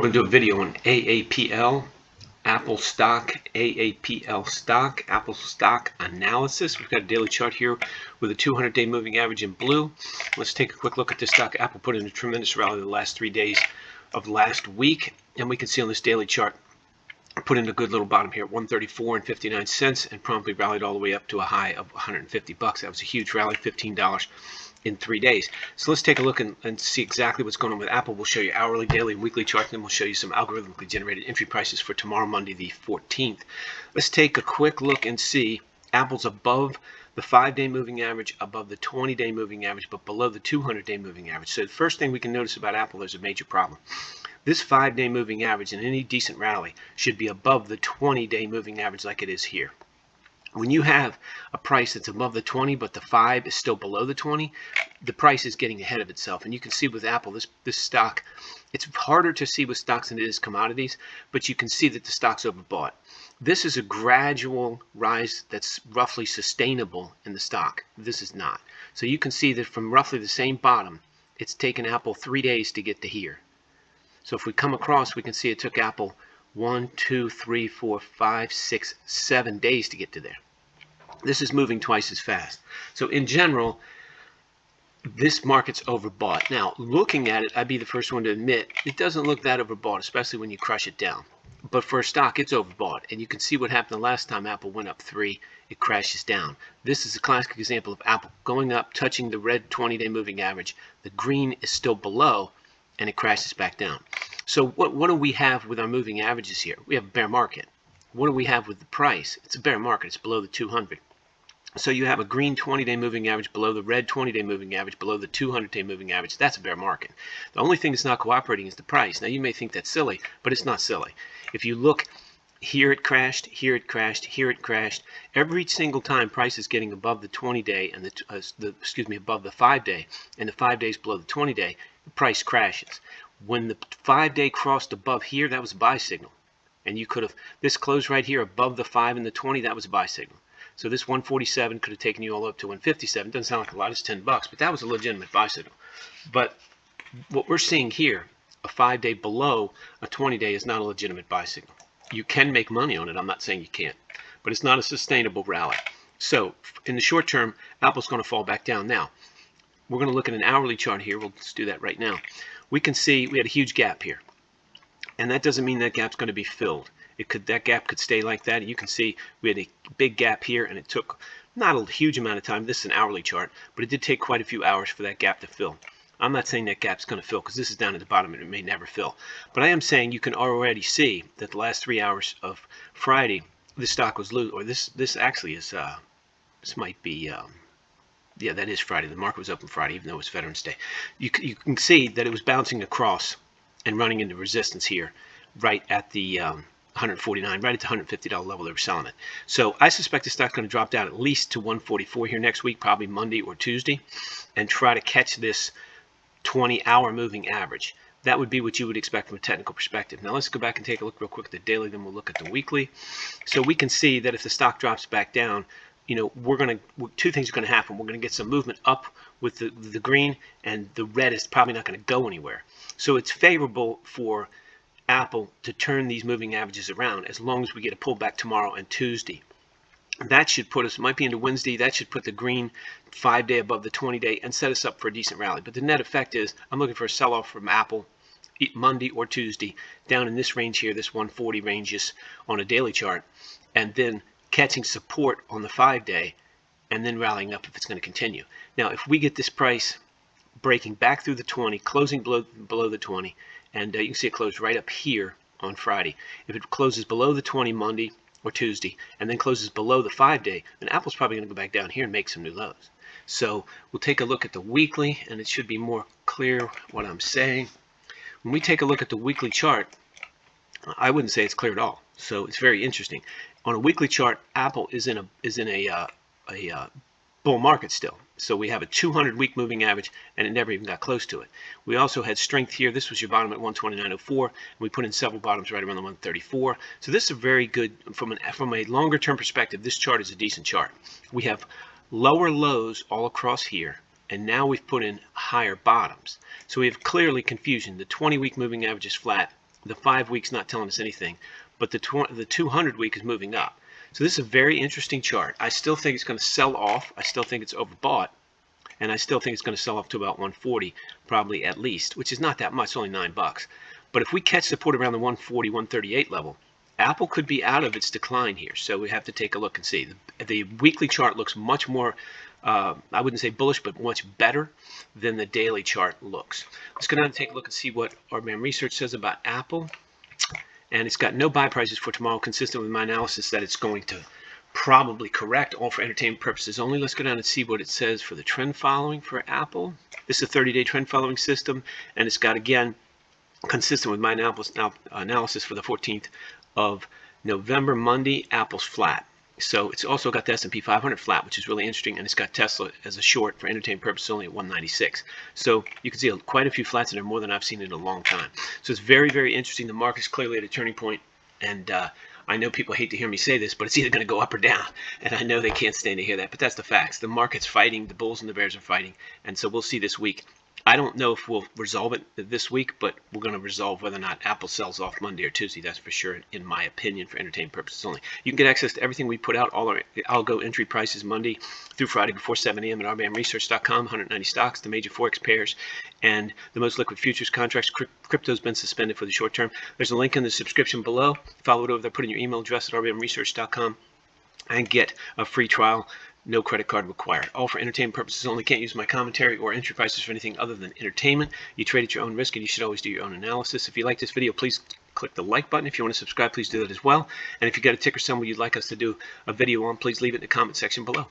We're going to do a video on AAPL, Apple stock, AAPL stock, Apple stock analysis. We've got a daily chart here with a 200-day moving average in blue. Let's take a quick look at this stock. Apple put in a tremendous rally the last 3 days of last week, and we can see on this daily chart put in a good little bottom here at 134.59 and promptly rallied all the way up to a high of 150 bucks. That was a huge rally, $15 in 3 days. So let's take a look and see exactly what's going on with Apple. We'll show you hourly, daily, and weekly charts, and then we'll show you some algorithmically generated entry prices for tomorrow, Monday the 14th. Let's take a quick look and see Apple's above the 5-day moving average, above the 20-day moving average, but below the 200-day moving average. So the first thing we can notice about Apple, there's a major problem. This 5-day moving average in any decent rally should be above the 20-day moving average like it is here. When you have a price that's above the 20 but the 5 is still below the 20, the price is getting ahead of itself. And you can see with Apple, this stock, it's harder to see with stocks than it is commodities, but you can see that the stock's overbought. This is a gradual rise that's roughly sustainable in the stock. This is not. So you can see that from roughly the same bottom, it's taken Apple 3 days to get to here. So if we come across, we can see it took Apple 1, 2, 3, 4, 5, 6, 7 days to get to there. This is moving twice as fast. So in general, this market's overbought. Now, looking at it, I'd be the first one to admit it doesn't look that overbought, especially when you crush it down. But for a stock, it's overbought. And you can see what happened the last time Apple went up 3, it crashes down. This is a classic example of Apple going up, touching the red 20-day moving average. The green is still below, and it crashes back down. So what do we have with our moving averages here? We have a bear market. What do we have with the price? It's a bear market. It's below the 200. So you have a green 20-day moving average below the red 20-day moving average, below the 200-day moving average. That's a bear market. The only thing that's not cooperating is the price. Now, you may think that's silly, but it's not silly. If you look, here it crashed, here it crashed, here it crashed. Every single time price is getting above the 20-day and above the 5-day, and the 5 days below the 20-day, the price crashes. When the 5-day crossed above here, that was a buy signal. And you could have, this closed right here above the 5 and the 20, that was a buy signal. So this 147 could have taken you all up to 157. Doesn't sound like a lot, it's $10, but that was a legitimate buy signal. But what we're seeing here, a 5-day below a 20-day is not a legitimate buy signal. You can make money on it, I'm not saying you can't, but it's not a sustainable rally. So in the short term, Apple's going to fall back down. Now, we're going to look at an hourly chart here. Let's do that right now. We can see we had a huge gap here, and that doesn't mean that gap's going to be filled. That gap could stay like that. You can see we had a big gap here, and it took not a huge amount of time. This is an hourly chart, but it did take quite a few hours for that gap to fill. I'm not saying that gap's going to fill because this is down at the bottom and it may never fill. But I am saying you can already see that the last 3 hours of Friday, the stock was loose, or this actually is, this might be, yeah, that is Friday. The market was open Friday, even though it was Veterans Day. You can see that it was bouncing across and running into resistance here, right at the 149, right at the $150 level they were selling it. So I suspect the stock's going to drop down at least to 144 here next week, probably Monday or Tuesday, and try to catch this 20-hour moving average. That would be what you would expect from a technical perspective. Now let's go back and take a look real quick at the daily, then we'll look at the weekly. So we can see that if the stock drops back down, you know, two things are going to happen. We're going to get some movement up with the green, and the red is probably not going to go anywhere. So it's favorable for Apple to turn these moving averages around as long as we get a pullback tomorrow and Tuesday. That should put us, might be into Wednesday, that should put the green 5-day above the 20-day and set us up for a decent rally. But the net effect is I'm looking for a sell-off from Apple Monday or Tuesday down in this range here, this 140 ranges on a daily chart, and then catching support on the 5-day and then rallying up if it's going to continue. Now, if we get this price breaking back through the 20, closing below the 20, and you can see it closed right up here on Friday. If it closes below the 20 Monday or Tuesday and then closes below the 5-day, then Apple's probably going to go back down here and make some new lows. So we'll take a look at the weekly, and it should be more clear what I'm saying. When we take a look at the weekly chart, I wouldn't say it's clear at all. So it's very interesting. On a weekly chart, Apple is in a bull market still. So we have a 200-week moving average, and it never even got close to it. We also had strength here. This was your bottom at 129.04. We put in several bottoms right around the 134. So this is a very good, from a longer-term perspective, this chart is a decent chart. We have lower lows all across here, and now we've put in higher bottoms. So we have clearly confusion. The 20-week moving average is flat. The 5 week's not telling us anything, but the 200 week is moving up. So this is a very interesting chart. I still think it's going to sell off. I still think it's overbought, and I still think it's going to sell off to about 140, probably at least, which is not that much, only $9. But if we catch support around the 140, 138 level, Apple could be out of its decline here. So we have to take a look and see. The weekly chart looks much more, I wouldn't say bullish, but much better than the daily chart looks. Let's go down and take a look and see what RBM Research says about Apple. And it's got no buy prices for tomorrow, consistent with my analysis that it's going to probably correct, all for entertainment purposes only. Let's go down and see what it says for the trend following for Apple. This is a 30-day trend following system, and it's got, again, consistent with my analysis for the 14th of November, Monday, Apple's flat. So it's also got the S&P 500 flat, which is really interesting, and it's got Tesla as a short for entertainment purposes only at 196. So you can see quite a few flats in there, more than I've seen in a long time. So it's very, very interesting. The market's clearly at a turning point, and I know people hate to hear me say this, but it's either going to go up or down, and I know they can't stand to hear that, but that's the facts. The market's fighting, the bulls and the bears are fighting, and so we'll see this week. I don't know if we'll resolve it this week, but we're going to resolve whether or not Apple sells off Monday or Tuesday. That's for sure, in my opinion, for entertainment purposes only. You can get access to everything we put out, all our algo entry prices Monday through Friday before 7 a.m. at rbamresearch.com, 190 stocks, the major forex pairs, and the most liquid futures contracts. Crypto's been suspended for the short term. There's a link in the subscription below. Follow it over there, put in your email address at rbamresearch.com, and get a free trial. No credit card required. All for entertainment purposes only. Can't use my commentary or entry prices for anything other than entertainment. You trade at your own risk, and you should always do your own analysis. If you like this video, please click the like button. If you want to subscribe, please do that as well. And if you got a ticker symbol you'd like us to do a video on, please leave it in the comment section below.